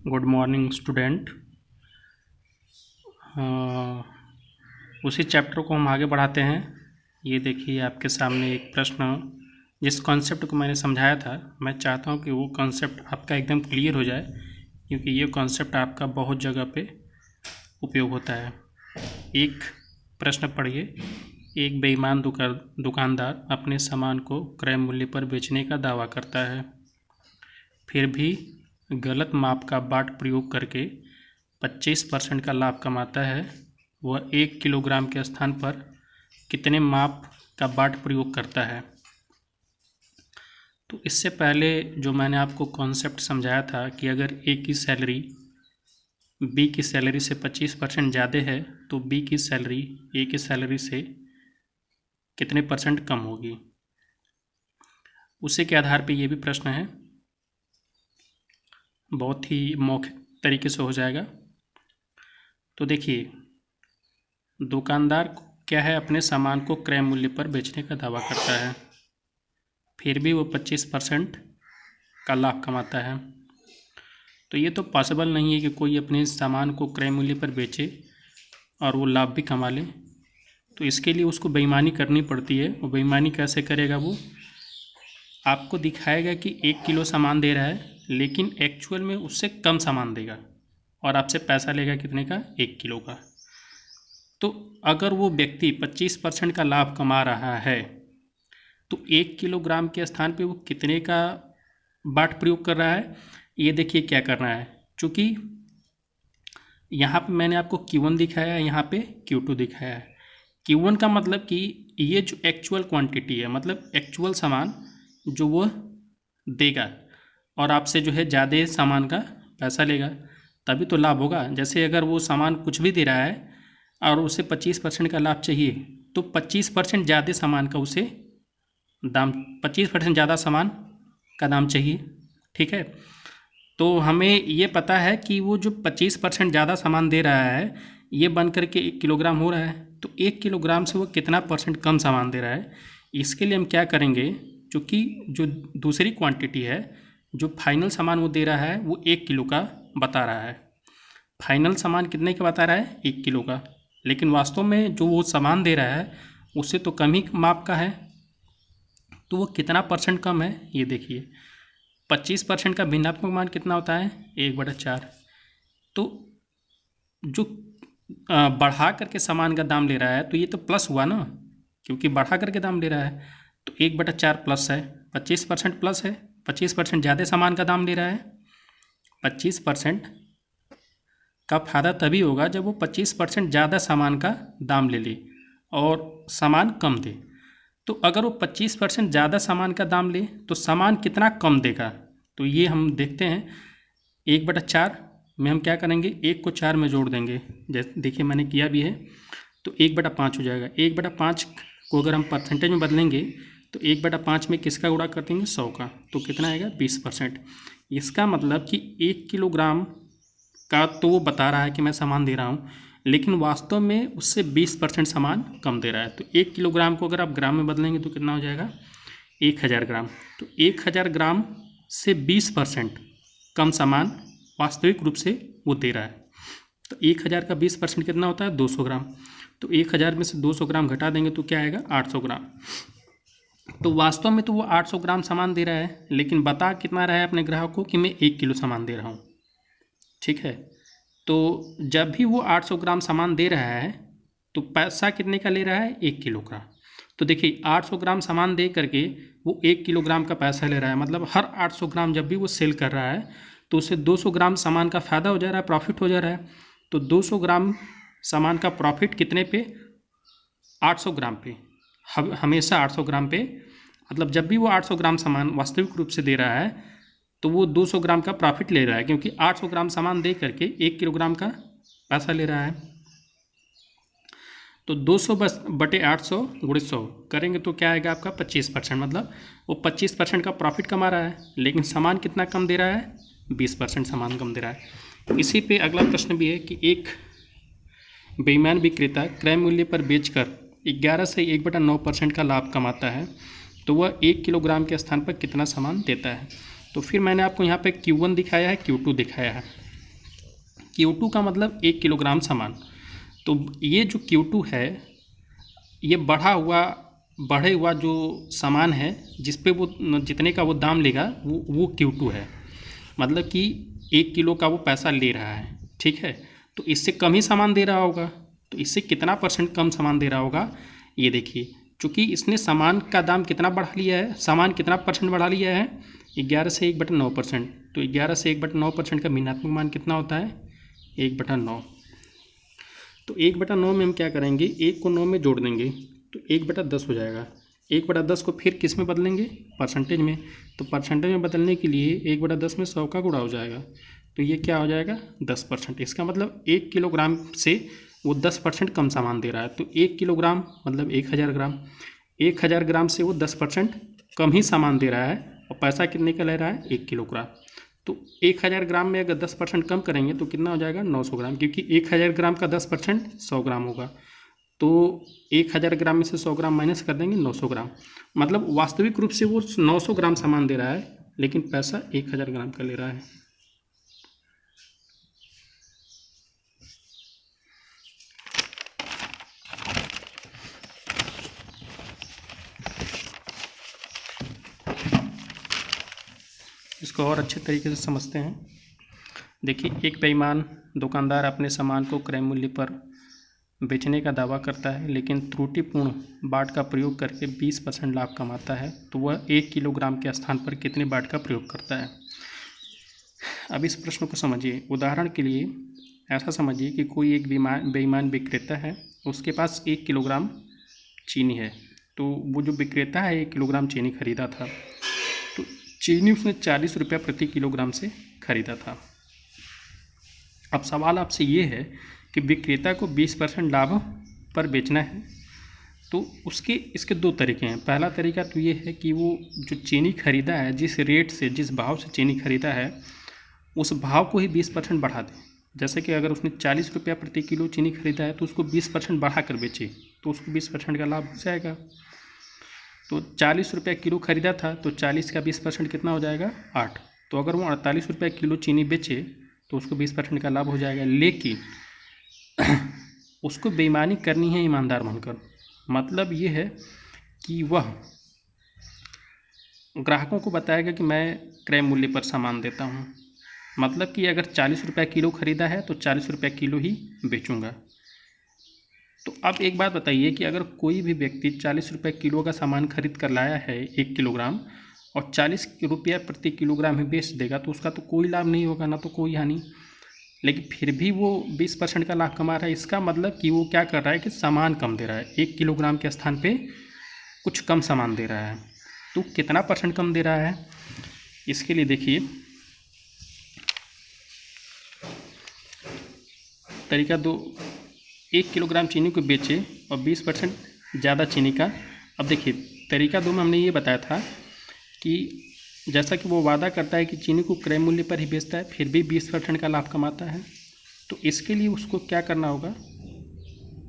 Good morning student. उसी chapter को हम आगे बढ़ाते हैं। ये देखिए आपके सामने एक प्रश्न, जिस कॉन्सेप्ट को मैंने समझाया था, मैं चाहता हूँ कि वो कॉन्सेप्ट आपका एकदम क्लियर हो जाए, क्योंकि ये कॉन्सेप्ट आपका बहुत जगह पे उपयोग होता है। एक प्रश्न पढ़िए। एक बेईमान दुकानदार अपने सामान को क्रय मूल्य पर बेचने का दावा करता है, फिर भी गलत माप का बाट प्रयोग करके 25% का लाभ कमाता है। वह 1 किलोग्राम के स्थान पर कितने माप का बाट प्रयोग करता है? तो इससे पहले जो मैंने आपको कॉन्सेप्ट समझाया था कि अगर ए की सैलरी बी की सैलरी से 25% ज़्यादा है तो बी की सैलरी ए की सैलरी से कितने परसेंट कम होगी, उसी के आधार पे ये भी प्रश्न है। बहुत ही मौखिक तरीके से हो जाएगा। तो देखिए, दुकानदार क्या है, अपने सामान को क्रय मूल्य पर बेचने का दावा करता है, फिर भी वो 25% का लाभ कमाता है। तो ये तो पॉसिबल नहीं है कि कोई अपने सामान को क्रय मूल्य पर बेचे और वो लाभ भी कमा ले। तो इसके लिए उसको बेईमानी करनी पड़ती है। वो बेईमानी कैसे करेगा? वो आपको दिखाएगा कि 1 किलो सामान दे रहा है, लेकिन एक्चुअल में उससे कम सामान देगा और आपसे पैसा लेगा कितने का? 1 किलो का। तो अगर वो व्यक्ति 25% का लाभ कमा रहा है तो 1 किलोग्राम के स्थान पे वो कितने का बाट प्रयोग कर रहा है? ये देखिए क्या करना है। चूँकि यहाँ पे मैंने आपको Q1 दिखाया है, यहाँ पे Q2 दिखाया है। Q1 का मतलब कि ये जो एक्चुअल क्वांटिटी है, मतलब एक्चुअल सामान जो वो देगा और आपसे जो है ज़्यादा सामान का पैसा लेगा, तभी तो लाभ होगा। जैसे अगर वो सामान कुछ भी दे रहा है और उसे 25% का लाभ चाहिए तो 25% ज़्यादा सामान का उसे दाम 25% ज़्यादा सामान का दाम चाहिए। ठीक है, तो हमें ये पता है कि वो जो 25% ज़्यादा सामान दे रहा है ये बन करके 1 किलोग्राम हो रहा है, तो 1 किलोग्राम से वो कितना परसेंट कम सामान दे रहा है। इसके लिए हम क्या करेंगे, क्योंकि जो दूसरी क्वांटिटी है, जो फाइनल सामान वो दे रहा है वो 1 किलो का बता रहा है। फाइनल सामान कितने का बता रहा है? 1 किलो का, लेकिन वास्तव में जो वो सामान दे रहा है उससे तो कम ही माप का है। तो वो कितना परसेंट कम है ये देखिए। 25% का भिन्नात्मक मान कितना होता है? 1/4। तो जो बढ़ा करके सामान का दाम ले रहा है तो ये तो प्लस हुआ ना, क्योंकि बढ़ा करके दाम ले रहा है। तो 1/4 प्लस है, 25% प्लस है, 25% ज़्यादा सामान का दाम ले रहा है। 25% का फ़ायदा तभी होगा जब वो 25% ज़्यादा सामान का दाम ले ले और सामान कम दे। तो अगर वो 25% ज़्यादा सामान का दाम ले तो सामान कितना कम देगा, तो ये हम देखते हैं। 1/4 में हम क्या करेंगे, 1 को 4 में जोड़ देंगे, जैसे देखिए मैंने किया भी है। तो 1/5 हो जाएगा। 1/5 को अगर हम परसेंटेज में बदलेंगे तो 1/5 में किसका गुणा कर देंगे? 100 का, तो कितना आएगा? 20%। इसका मतलब कि 1 किलोग्राम का तो वो बता रहा है कि मैं सामान दे रहा हूँ, लेकिन वास्तव में उससे 20% सामान कम दे रहा है। तो 1 किलोग्राम को अगर आप ग्राम में बदलेंगे तो कितना हो जाएगा? 1000 ग्राम। तो 1000 ग्राम से 20% कम सामान वास्तविक रूप से वो दे रहा है। तो 1000 का 20% कितना होता है? 200 ग्राम। तो 1000 में से 200 ग्राम घटा देंगे तो क्या आएगा? 800 ग्राम। तो वास्तव में तो वो 800 ग्राम सामान दे रहा है, लेकिन बता कितना रहा है अपने ग्राहक को कि मैं 1 किलो सामान दे रहा हूँ। ठीक है, तो जब भी वो 800 ग्राम सामान दे रहा है तो पैसा कितने का ले रहा है? 1 किलो का। तो देखिए 800 ग्राम सामान दे करके वो 1 किलोग्राम का पैसा ले रहा है, मतलब हर 800 ग्राम जब भी वो सेल कर रहा है तो उसे 200 ग्राम सामान का फ़ायदा हो जा रहा है, प्रॉफिट हो जा रहा है। तो 200 ग्राम सामान का प्रॉफिट कितने पे? 800 ग्राम पे, हमेशा 800 ग्राम पे। मतलब जब भी वो 800 ग्राम सामान वास्तविक रूप से दे रहा है तो वो 200 ग्राम का प्रॉफिट ले रहा है, क्योंकि 800 ग्राम सामान दे करके 1 किलोग्राम का पैसा ले रहा है। तो 200/800 × 100 करेंगे तो क्या आएगा आपका? 25%। मतलब वो 25% का प्रॉफिट कमा रहा है, लेकिन सामान कितना कम दे रहा है? 20% सामान कम दे रहा है। इसी पे अगला प्रश्न भी है कि एक बेईमान विक्रेता क्रय मूल्य पर बेचकर 11 से 1/9% का लाभ कमाता है, तो वह 1 किलोग्राम के स्थान पर कितना सामान देता है? तो फिर मैंने आपको यहाँ पे Q1 दिखाया है, Q2 दिखाया है। Q2 का मतलब 1 किलोग्राम सामान। तो ये जो Q2 है ये बढ़े हुआ जो सामान है जिस पे वो जितने का वो दाम लेगा वो Q2 है। मतलब कि 1 किलो का वो पैसा ले रहा है, ठीक है। तो इससे कम ही सामान दे रहा होगा, तो इससे कितना % कम सामान दे रहा होगा ये देखिए। चूँकि इसने सामान का दाम कितना बढ़ा लिया है, सामान कितना % बढ़ा लिया है, 11 से 1/9%। तो 11 से 1/9% का भिन्नात्मक मान कितना होता है, 1/9। तो 1/9 में हम क्या करेंगे, 1 को 9 में जोड़ देंगे तो 1/10 हो जाएगा। 1/10 को फिर किस में बदलेंगे, परसेंटेज में। तो परसेंटेज में बदलने के लिए 1/10 में 100 का गुणा हो जाएगा, तो ये क्या हो जाएगा 10%। इसका मतलब 1 किलोग्राम से वो 10% कम सामान दे रहा है। तो 1 किलोग्राम मतलब 1000 ग्राम, 1000 ग्राम से वो 10% कम ही सामान दे रहा है और पैसा कितने का ले रहा है, 1 किलोग्राम। तो 1000 ग्राम में अगर 10% कम करेंगे तो कितना हो जाएगा, 900 ग्राम, क्योंकि 1000 ग्राम का 10% 100 ग्राम होगा। तो 1000 ग्राम में से 100 ग्राम माइनस कर देंगे, 900 ग्राम। मतलब वास्तविक रूप से वो 900 ग्राम सामान दे रहा है लेकिन पैसा 1000 ग्राम का ले रहा है। इसको और अच्छे तरीके से समझते हैं। देखिए, एक बेईमान दुकानदार अपने सामान को क्रय मूल्य पर बेचने का दावा करता है लेकिन त्रुटिपूर्ण बाट का प्रयोग करके 20% लाभ कमाता है। तो वह 1 किलोग्राम के स्थान पर कितने बाट का प्रयोग करता है। अब इस प्रश्न को समझिए। उदाहरण के लिए ऐसा समझिए कि कोई एक बेईमान विक्रेता है, उसके पास 1 किलोग्राम चीनी है। तो वो जो विक्रेता है 1 किलोग्राम चीनी खरीदा था, तो चीनी उसने 40 रुपया प्रति किलोग्राम से खरीदा था। अब सवाल आपसे ये है कि विक्रेता को 20% लाभ पर बेचना है। तो इसके 2 तरीके हैं। पहला तरीका तो ये है कि वो जो चीनी खरीदा है, जिस रेट से, जिस भाव से चीनी खरीदा है, उस भाव को ही 20% बढ़ा दें। जैसे कि अगर उसने 40 रुपया प्रति किलो चीनी खरीदा है तो उसको 20% बढ़ा कर बेचे तो उसको 20% का लाभ हो जाएगा। तो 40 रुपया किलो खरीदा था तो 40 का 20% कितना हो जाएगा, 8। तो अगर वो 48 रुपया किलो चीनी बेचे तो उसको 20% का लाभ हो जाएगा। लेकिन उसको बेईमानी करनी है ईमानदार बनकर। मतलब ये है कि वह ग्राहकों को बताएगा कि मैं क्रय मूल्य पर सामान देता हूँ। मतलब कि अगर 40 रुपया किलो खरीदा है तो 40 रुपया किलो ही बेचूँगा। तो अब एक बात बताइए कि अगर कोई भी व्यक्ति 40 रुपये किलो का सामान खरीद कर लाया है 1 किलोग्राम और 40 रुपया प्रति किलोग्राम ही बेच देगा तो उसका तो कोई लाभ नहीं होगा, ना तो कोई हानि। लेकिन फिर भी वो 20% का लाभ कमा रहा है। इसका मतलब कि वो क्या कर रहा है कि सामान कम दे रहा है, 1 किलोग्राम के स्थान पे कुछ कम सामान दे रहा है। तो कितना % कम दे रहा है, इसके लिए देखिए तरीका 2। 1 किलोग्राम चीनी को बेचे और 20% ज़्यादा चीनी का। अब देखिए तरीका 2 में हमने ये बताया था कि जैसा कि वो वादा करता है कि चीनी को क्रय मूल्य पर ही बेचता है, फिर भी 20% का लाभ कमाता है। तो इसके लिए उसको क्या करना होगा,